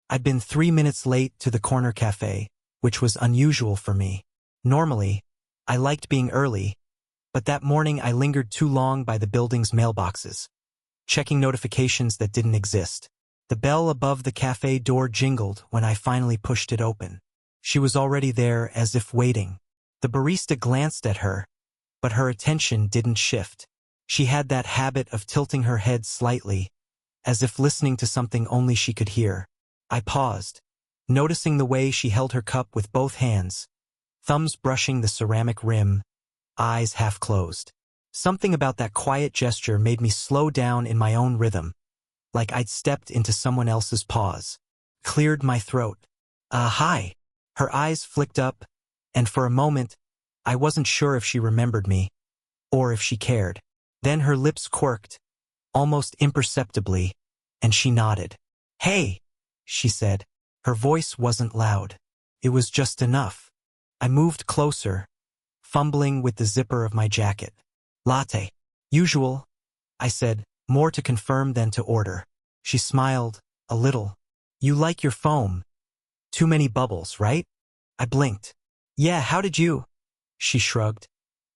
I'd been 3 minutes late to the corner cafe, which was unusual for me. Normally, I liked being early, but that morning I lingered too long by the building's mailboxes, checking notifications that didn't exist. The bell above the cafe door jingled when I finally pushed it open. She was already there, as if waiting. The barista glanced at her, but her attention didn't shift. She had that habit of tilting her head slightly, as if listening to something only she could hear. I paused, noticing the way she held her cup with both hands, thumbs brushing the ceramic rim, eyes half closed. Something about that quiet gesture made me slow down in my own rhythm, like I'd stepped into someone else's pause. Cleared my throat. Hi. Her eyes flicked up, and for a moment, I wasn't sure if she remembered me, or if she cared. Then her lips quirked, almost imperceptibly, and she nodded. Hey, she said. Her voice wasn't loud. It was just enough. I moved closer, fumbling with the zipper of my jacket. Latte. Usual, I said, more to confirm than to order. She smiled, a little. You like your foam. Too many bubbles, right? I blinked. Yeah, how did you? She shrugged,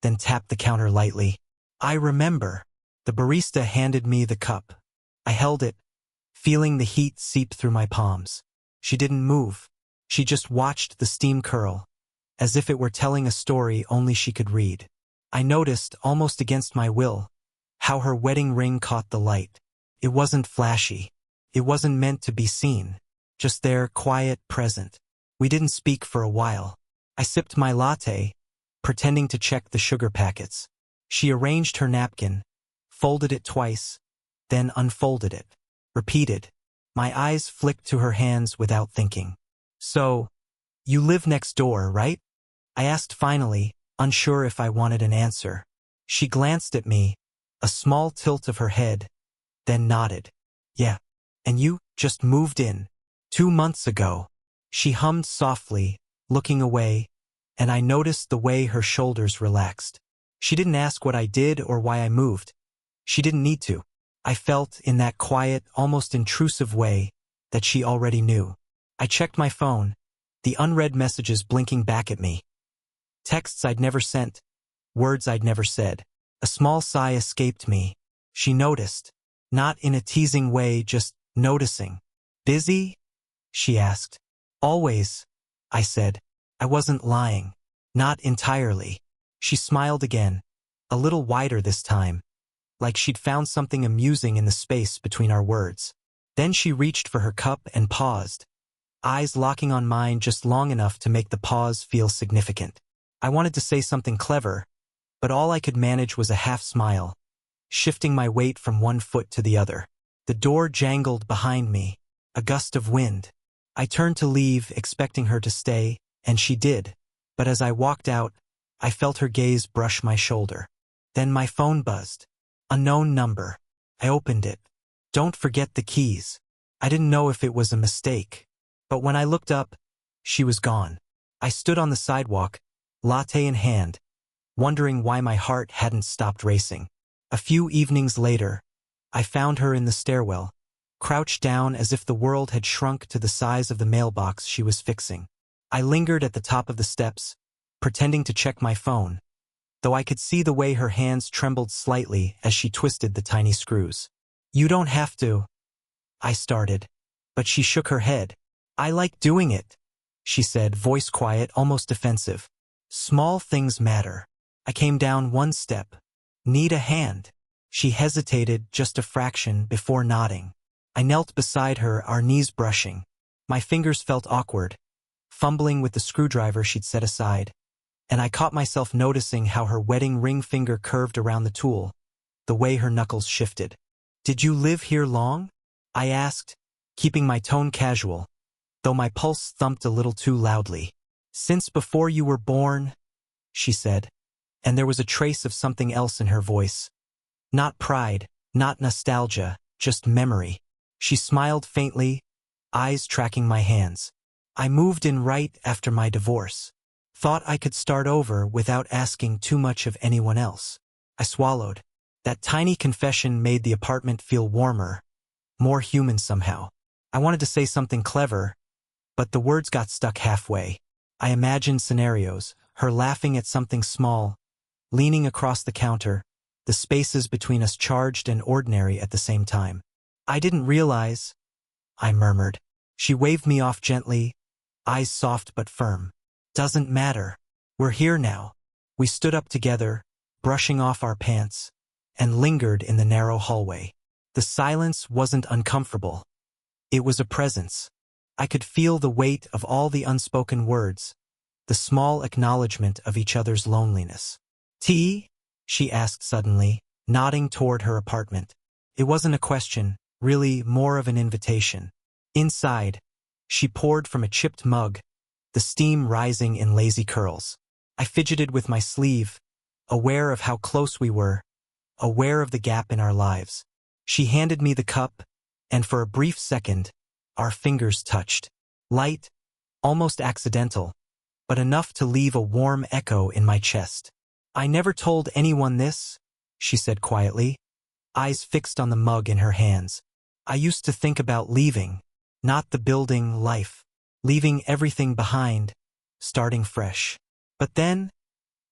then tapped the counter lightly. I remember. The barista handed me the cup. I held it, feeling the heat seep through my palms. She didn't move. She just watched the steam curl, as if it were telling a story only she could read. I noticed, almost against my will, how her wedding ring caught the light. It wasn't flashy. It wasn't meant to be seen. Just there, quiet, present. We didn't speak for a while. I sipped my latte, pretending to check the sugar packets. She arranged her napkin, folded it twice, then unfolded it. Repeated. My eyes flicked to her hands without thinking. So, you live next door, right? I asked finally, unsure if I wanted an answer. She glanced at me, a small tilt of her head, then nodded. Yeah. And you just moved in 2 months ago. She hummed softly, looking away, and I noticed the way her shoulders relaxed. She didn't ask what I did or why I moved. She didn't need to. I felt, in that quiet, almost intrusive way, that she already knew. I checked my phone, the unread messages blinking back at me. Texts I'd never sent, words I'd never said. A small sigh escaped me. She noticed. Not in a teasing way, just noticing. Busy? She asked. Always, I said. I wasn't lying. Not entirely. She smiled again, a little wider this time, like she'd found something amusing in the space between our words. Then she reached for her cup and paused, eyes locking on mine just long enough to make the pause feel significant. I wanted to say something clever, but all I could manage was a half smile, shifting my weight from one foot to the other. The door jangled behind me, a gust of wind. I turned to leave, expecting her to stay, and she did. But as I walked out, I felt her gaze brush my shoulder. Then my phone buzzed. Unknown number. I opened it. Don't forget the keys. I didn't know if it was a mistake. But when I looked up, she was gone. I stood on the sidewalk, latte in hand, wondering why my heart hadn't stopped racing. A few evenings later, I found her in the stairwell, crouched down as if the world had shrunk to the size of the mailbox she was fixing. I lingered at the top of the steps, pretending to check my phone, though I could see the way her hands trembled slightly as she twisted the tiny screws. You don't have to, I started, but she shook her head. I like doing it, she said, voice quiet, almost defensive. Small things matter. I came down one step. Need a hand? She hesitated just a fraction before nodding. I knelt beside her, our knees brushing. My fingers felt awkward, fumbling with the screwdriver she'd set aside, and I caught myself noticing how her wedding ring finger curved around the tool, the way her knuckles shifted. Did you live here long? I asked, keeping my tone casual, though my pulse thumped a little too loudly. Since before you were born, she said, and there was a trace of something else in her voice. Not pride, not nostalgia, just memory. She smiled faintly, eyes tracking my hands. I moved in right after my divorce. Thought I could start over without asking too much of anyone else. I swallowed. That tiny confession made the apartment feel warmer, more human somehow. I wanted to say something clever, but the words got stuck halfway. I imagined scenarios, her laughing at something small, leaning across the counter, the spaces between us charged and ordinary at the same time. I didn't realize, I murmured. She waved me off gently, eyes soft but firm. Doesn't matter. We're here now. We stood up together, brushing off our pants, and lingered in the narrow hallway. The silence wasn't uncomfortable. It was a presence. I could feel the weight of all the unspoken words, the small acknowledgement of each other's loneliness. "Tea?" she asked suddenly, nodding toward her apartment. It wasn't a question, really more of an invitation. Inside, she poured from a chipped mug, the steam rising in lazy curls. I fidgeted with my sleeve, aware of how close we were, aware of the gap in our lives. She handed me the cup, and for a brief second, our fingers touched. Light, almost accidental, but enough to leave a warm echo in my chest. "I never told anyone this," she said quietly, eyes fixed on the mug in her hands. "I used to think about leaving, not the building life, leaving everything behind, starting fresh. But then,"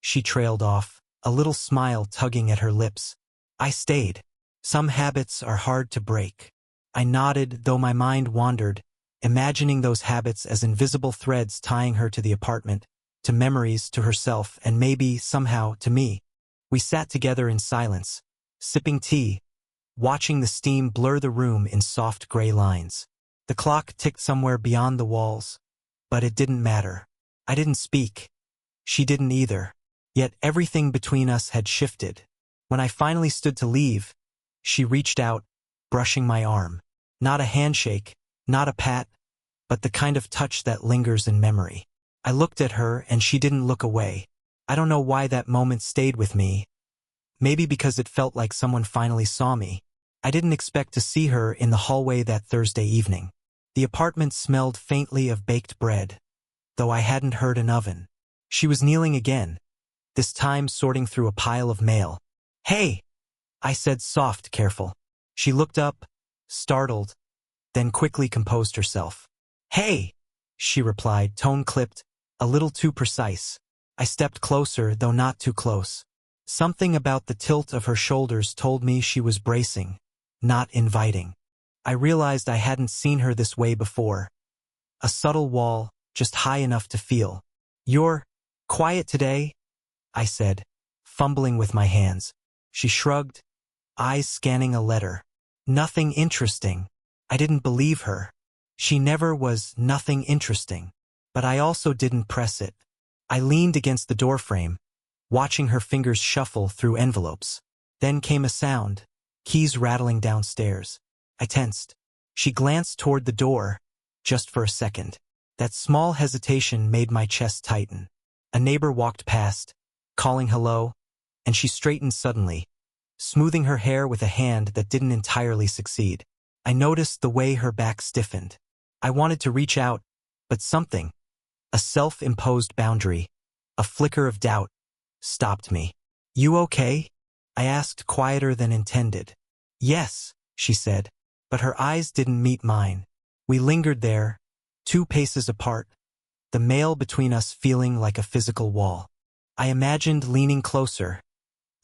she trailed off, a little smile tugging at her lips, "I stayed. Some habits are hard to break." I nodded, though my mind wandered, imagining those habits as invisible threads tying her to the apartment, to memories, to herself, and maybe, somehow, to me. We sat together in silence, sipping tea, watching the steam blur the room in soft gray lines. The clock ticked somewhere beyond the walls, but it didn't matter. I didn't speak. She didn't either. Yet everything between us had shifted. When I finally stood to leave, she reached out, brushing my arm. Not a handshake, not a pat, but the kind of touch that lingers in memory. I looked at her and she didn't look away. I don't know why that moment stayed with me. Maybe because it felt like someone finally saw me. I didn't expect to see her in the hallway that Thursday evening. The apartment smelled faintly of baked bread, though I hadn't heard an oven. She was kneeling again, this time sorting through a pile of mail. "Hey," I said, soft, careful. She looked up, startled, then quickly composed herself. "Hey," she replied, tone clipped, a little too precise. I stepped closer, though not too close. Something about the tilt of her shoulders told me she was bracing, not inviting. I realized I hadn't seen her this way before. A subtle wall, just high enough to feel. "You're quiet today," I said, fumbling with my hands. She shrugged, eyes scanning a letter. "Nothing interesting." I didn't believe her. She never was nothing interesting. But I also didn't press it. I leaned against the doorframe, watching her fingers shuffle through envelopes. Then came a sound, keys rattling downstairs. I tensed. She glanced toward the door, just for a second. That small hesitation made my chest tighten. A neighbor walked past, calling hello, and she straightened suddenly, smoothing her hair with a hand that didn't entirely succeed. I noticed the way her back stiffened. I wanted to reach out, but something, a self-imposed boundary, a flicker of doubt, stopped me. "You okay?" I asked, quieter than intended. "Yes," she said, but her eyes didn't meet mine. We lingered there, 2 paces apart, the mail between us feeling like a physical wall. I imagined leaning closer,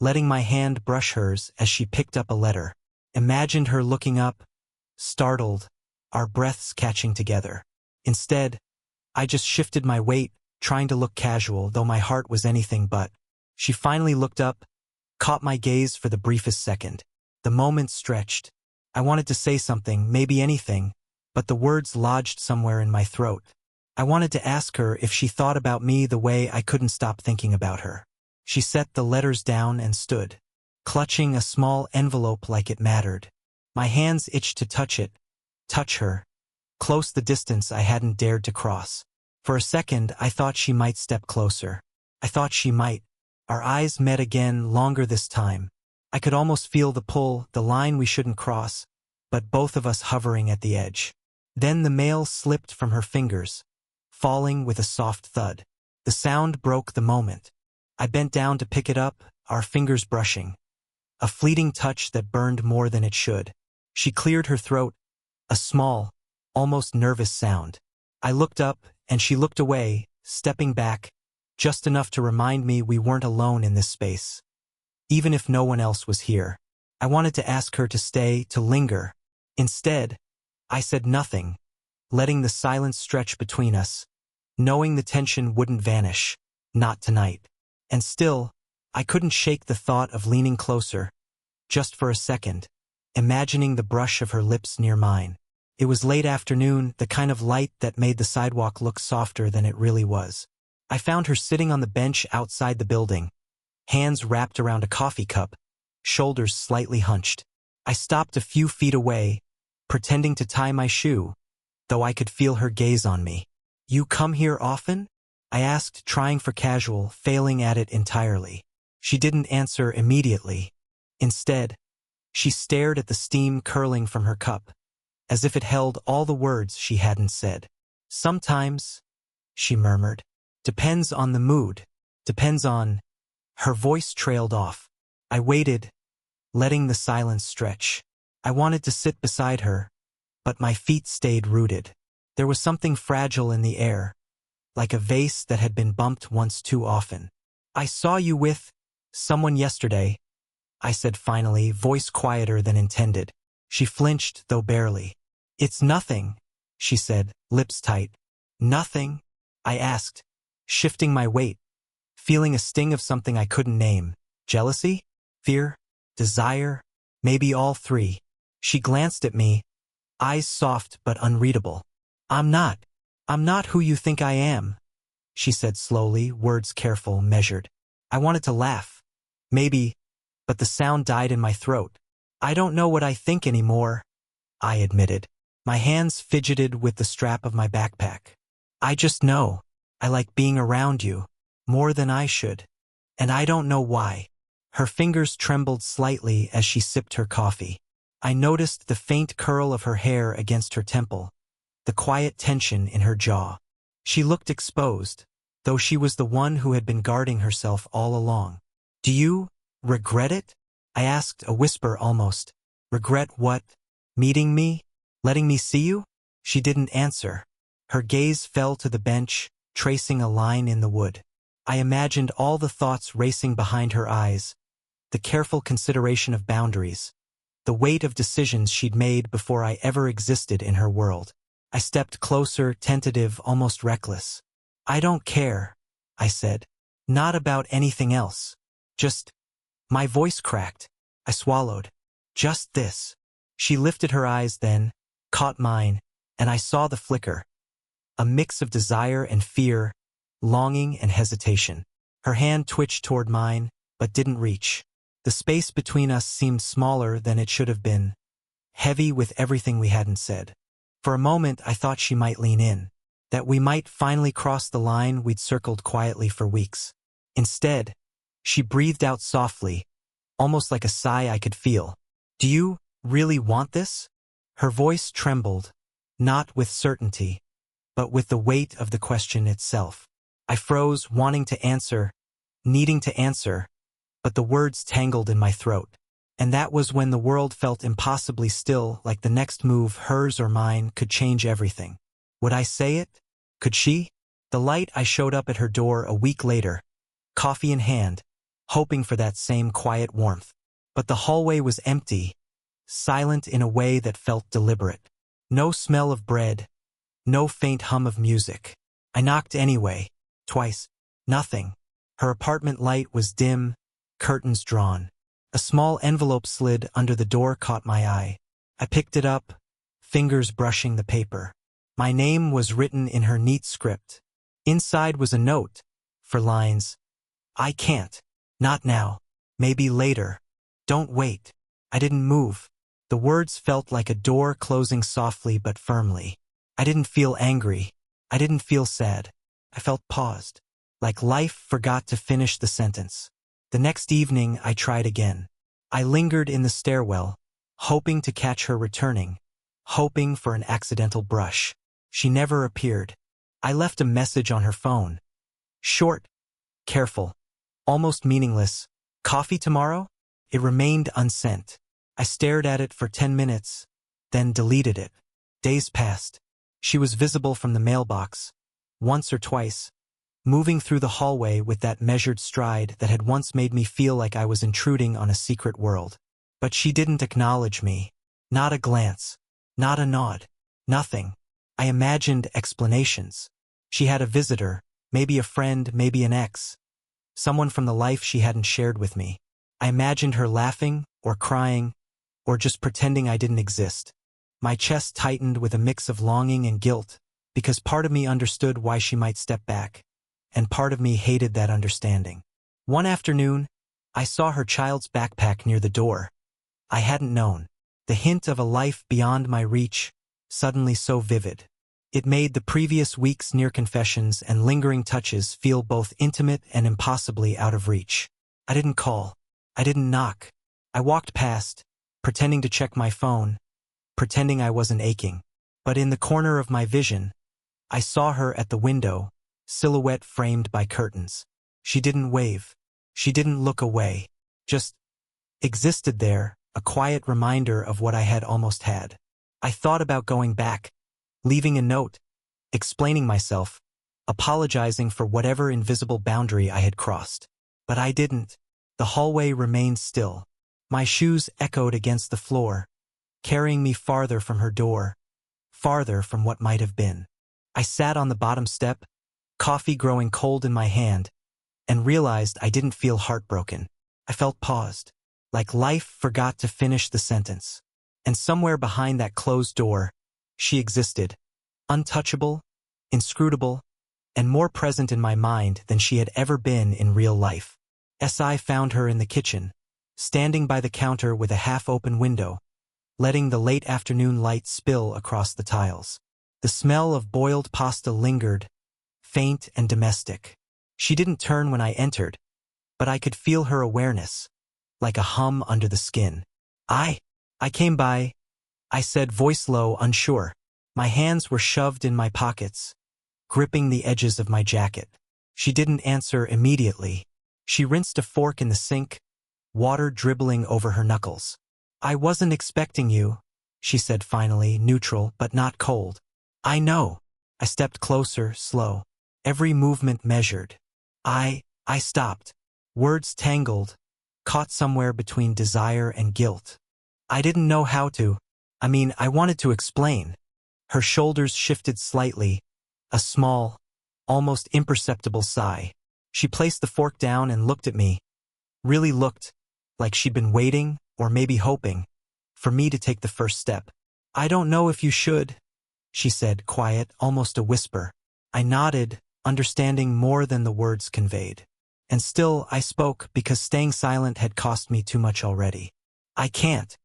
letting my hand brush hers as she picked up a letter. Imagined her looking up, startled, our breaths catching together. Instead, I just shifted my weight, trying to look casual, though my heart was anything but. She finally looked up, caught my gaze for the briefest second. The moment stretched. I wanted to say something, maybe anything, but the words lodged somewhere in my throat. I wanted to ask her if she thought about me the way I couldn't stop thinking about her. She set the letters down and stood, clutching a small envelope like it mattered. My hands itched to touch her, close the distance I hadn't dared to cross. For a second, I thought she might step closer. I thought she might. Our eyes met again, longer this time. I could almost feel the pull, the line we shouldn't cross, but both of us hovering at the edge. Then the mail slipped from her fingers, falling with a soft thud. The sound broke the moment. I bent down to pick it up, our fingers brushing. A fleeting touch that burned more than it should. She cleared her throat, a small, almost nervous sound. I looked up, and she looked away, stepping back, just enough to remind me we weren't alone in this space. Even if no one else was here. I wanted to ask her to stay, to linger. Instead, I said nothing, letting the silence stretch between us, knowing the tension wouldn't vanish, not tonight. And still, I couldn't shake the thought of leaning closer, just for a second, imagining the brush of her lips near mine. It was late afternoon, the kind of light that made the sidewalk look softer than it really was. I found her sitting on the bench outside the building, hands wrapped around a coffee cup, shoulders slightly hunched. I stopped a few feet away, pretending to tie my shoe, though I could feel her gaze on me. "You come here often?" I asked, trying for casual, failing at it entirely. She didn't answer immediately. Instead, she stared at the steam curling from her cup, as if it held all the words she hadn't said. "Sometimes," she murmured. "Depends on the mood. Depends on—" Her voice trailed off. I waited, letting the silence stretch. I wanted to sit beside her, but my feet stayed rooted. There was something fragile in the air, like a vase that had been bumped once too often. "I saw you with someone yesterday," I said finally, voice quieter than intended. She flinched, though barely. "It's nothing," she said, lips tight. "Nothing?" I asked, shifting my weight, feeling a sting of something I couldn't name. Jealousy? Fear? Desire? Maybe all three. She glanced at me, eyes soft but unreadable. I'm not who you think I am," she said slowly, words careful, measured. I wanted to laugh. Maybe, but the sound died in my throat. "I don't know what I think anymore," I admitted. My hands fidgeted with the strap of my backpack. "I just know. I like being around you, more than I should. And I don't know why." Her fingers trembled slightly as she sipped her coffee. I noticed the faint curl of her hair against her temple, the quiet tension in her jaw. She looked exposed, though she was the one who had been guarding herself all along. "Do you regret it?" I asked, a whisper almost. "Regret what? Meeting me? Letting me see you?" She didn't answer. Her gaze fell to the bench, tracing a line in the wood. I imagined all the thoughts racing behind her eyes, the careful consideration of boundaries, the weight of decisions she'd made before I ever existed in her world. I stepped closer, tentative, almost reckless. "I don't care," I said. "Not about anything else. Just—" My voice cracked. I swallowed. "Just this." She lifted her eyes then, caught mine, and I saw the flicker. A mix of desire and fear, longing and hesitation. Her hand twitched toward mine, but didn't reach. The space between us seemed smaller than it should have been, heavy with everything we hadn't said. For a moment I thought she might lean in, that we might finally cross the line we'd circled quietly for weeks. Instead, she breathed out softly, almost like a sigh I could feel. "Do you really want this?" Her voice trembled, not with certainty, but with the weight of the question itself. I froze, wanting to answer, needing to answer, but the words tangled in my throat. And that was when the world felt impossibly still, like the next move, hers or mine, could change everything. Would I say it? Could she? The light I showed up at her door a week later, coffee in hand, hoping for that same quiet warmth. But the hallway was empty, silent in a way that felt deliberate. No smell of bread, no faint hum of music. I knocked anyway, twice. Nothing. Her apartment light was dim, curtains drawn. A small envelope slid under the door caught my eye. I picked it up, fingers brushing the paper. My name was written in her neat script. Inside was a note, for lines. "I can't. Not now. Maybe later. Don't wait." I didn't move. The words felt like a door closing softly but firmly. I didn't feel angry. I didn't feel sad. I felt paused, like life forgot to finish the sentence. The next evening I tried again. I lingered in the stairwell, hoping to catch her returning, hoping for an accidental brush. She never appeared. I left a message on her phone. Short, careful, almost meaningless. "Coffee tomorrow?" It remained unsent. I stared at it for 10 minutes, then deleted it. Days passed. She was visible from the mailbox, once or twice, moving through the hallway with that measured stride that had once made me feel like I was intruding on a secret world. But she didn't acknowledge me. Not a glance. Not a nod. Nothing. I imagined explanations. She had a visitor, maybe a friend, maybe an ex. Someone from the life she hadn't shared with me. I imagined her laughing, or crying, or just pretending I didn't exist. My chest tightened with a mix of longing and guilt, because part of me understood why she might step back, and part of me hated that understanding. One afternoon, I saw her child's backpack near the door. I hadn't known. The hint of a life beyond my reach, suddenly so vivid. It made the previous week's near confessions and lingering touches feel both intimate and impossibly out of reach. I didn't call. I didn't knock. I walked past, pretending to check my phone, pretending I wasn't aching. But in the corner of my vision, I saw her at the window, silhouette framed by curtains. She didn't wave. She didn't look away. Just existed there, a quiet reminder of what I had almost had. I thought about going back, leaving a note, explaining myself, apologizing for whatever invisible boundary I had crossed. But I didn't. The hallway remained still. My shoes echoed against the floor, carrying me farther from her door, farther from what might have been. I sat on the bottom step, coffee growing cold in my hand, and realized I didn't feel heartbroken. I felt paused, like life forgot to finish the sentence. And somewhere behind that closed door, she existed, untouchable, inscrutable, and more present in my mind than she had ever been in real life. I found her in the kitchen, standing by the counter with a half-open window, letting the late afternoon light spill across the tiles. The smell of boiled pasta lingered, faint and domestic. She didn't turn when I entered, but I could feel her awareness, like a hum under the skin. I came by, I said, voice low, unsure. My hands were shoved in my pockets, gripping the edges of my jacket. She didn't answer immediately. She rinsed a fork in the sink, water dribbling over her knuckles. I wasn't expecting you, she said finally, neutral but not cold. I know. I stepped closer, slow, every movement measured. I stopped. Words tangled, caught somewhere between desire and guilt. I didn't know how to. I wanted to explain. Her shoulders shifted slightly, a small, almost imperceptible sigh. She placed the fork down and looked at me. Really looked, like she'd been waiting, or maybe hoping, for me to take the first step. I don't know if you should, she said, quiet, almost a whisper. I nodded, understanding more than the words conveyed. And still I spoke because staying silent had cost me too much already. I can't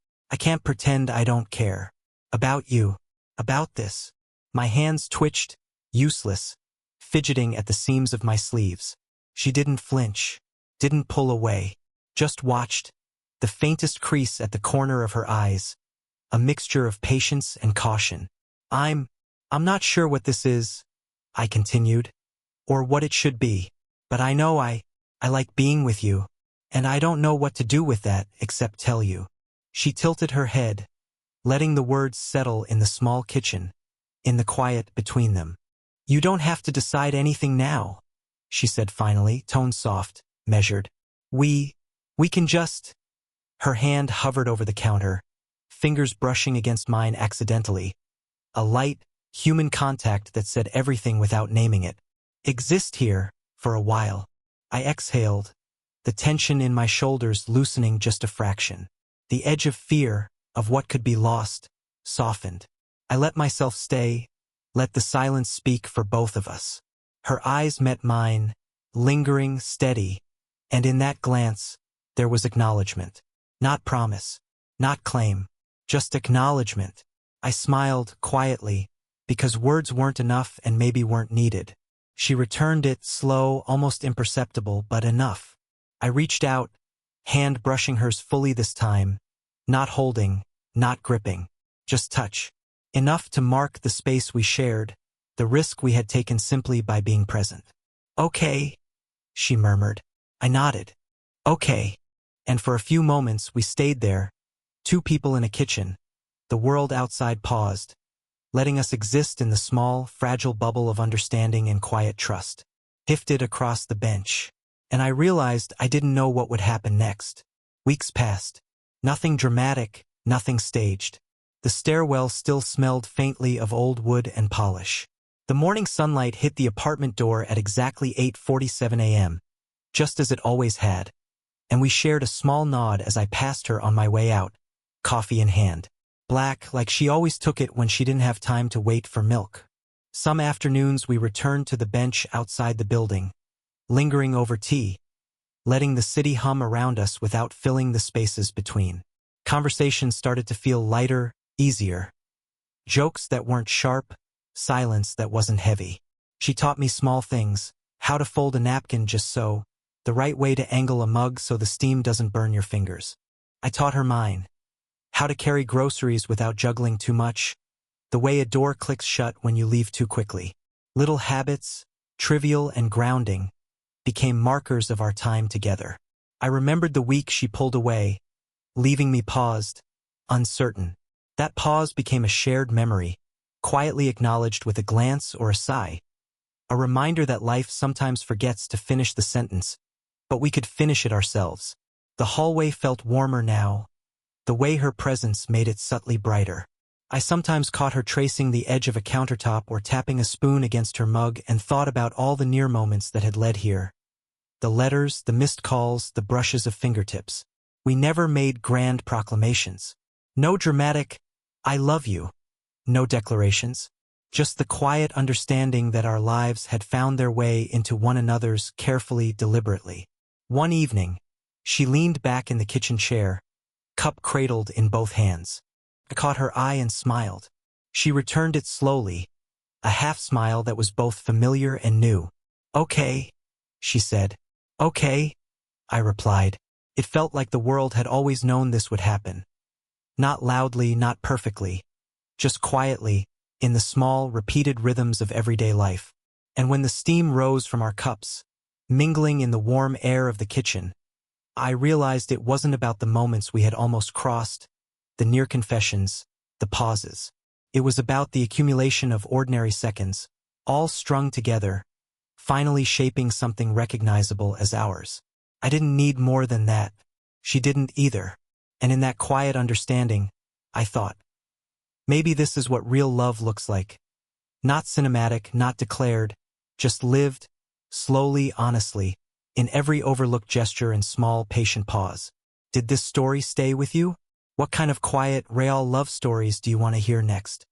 pretend I don't care. About you. About this. My hands twitched, useless, fidgeting at the seams of my sleeves. She didn't flinch, didn't pull away, just watched, the faintest crease at the corner of her eyes, a mixture of patience and caution. I'm not sure what this is, I continued, or what it should be, but I know I like being with you, and I don't know what to do with that except tell you. She tilted her head, letting the words settle in the small kitchen, in the quiet between them. You don't have to decide anything now, she said finally, tone soft, measured. We can just... Her hand hovered over the counter, fingers brushing against mine accidentally. A light, human contact that said everything without naming it. Exist here, for a while. I exhaled, the tension in my shoulders loosening just a fraction. The edge of fear, of what could be lost, softened. I let myself stay, let the silence speak for both of us. Her eyes met mine, lingering, steady, and in that glance, there was acknowledgement. Not promise, not claim, just acknowledgement. I smiled quietly, because words weren't enough and maybe weren't needed. She returned it, slow, almost imperceptible, but enough. I reached out, hand brushing hers fully this time, not holding, not gripping, just touch. Enough to mark the space we shared, the risk we had taken simply by being present. Okay, she murmured. I nodded. Okay. And for a few moments we stayed there, two people in a kitchen. The world outside paused, letting us exist in the small, fragile bubble of understanding and quiet trust. Shifted across the bench, and I realized I didn't know what would happen next. Weeks passed. Nothing dramatic, nothing staged. The stairwell still smelled faintly of old wood and polish. The morning sunlight hit the apartment door at exactly 8:47 a.m., just as it always had, and we shared a small nod as I passed her on my way out, coffee in hand. Black, like she always took it when she didn't have time to wait for milk. Some afternoons we returned to the bench outside the building, lingering over tea, letting the city hum around us without filling the spaces between. Conversations started to feel lighter, easier. Jokes that weren't sharp, silence that wasn't heavy. She taught me small things, how to fold a napkin just so, the right way to angle a mug so the steam doesn't burn your fingers. I taught her mine. How to carry groceries without juggling too much, the way a door clicks shut when you leave too quickly. Little habits, trivial and grounding, became markers of our time together. I remembered the week she pulled away, leaving me paused, uncertain. That pause became a shared memory, quietly acknowledged with a glance or a sigh. A reminder that life sometimes forgets to finish the sentence, but we could finish it ourselves. The hallway felt warmer now, the way her presence made it subtly brighter. I sometimes caught her tracing the edge of a countertop or tapping a spoon against her mug and thought about all the near moments that had led here. The letters, the missed calls, the brushes of fingertips. We never made grand proclamations. No dramatic, "I love you." No declarations. Just the quiet understanding that our lives had found their way into one another's carefully, deliberately. One evening, she leaned back in the kitchen chair, cup cradled in both hands. I caught her eye and smiled. She returned it slowly, a half-smile that was both familiar and new. "Okay," she said. "Okay," I replied. It felt like the world had always known this would happen. Not loudly, not perfectly, just quietly, in the small, repeated rhythms of everyday life. And when the steam rose from our cups, mingling in the warm air of the kitchen, I realized it wasn't about the moments we had almost crossed, the near confessions, the pauses. It was about the accumulation of ordinary seconds, all strung together, finally shaping something recognizable as ours. I didn't need more than that. She didn't either. And in that quiet understanding, I thought, maybe this is what real love looks like. Not cinematic, not declared, just lived, slowly, honestly, in every overlooked gesture and small, patient pause. Did this story stay with you? What kind of quiet, real love stories do you want to hear next?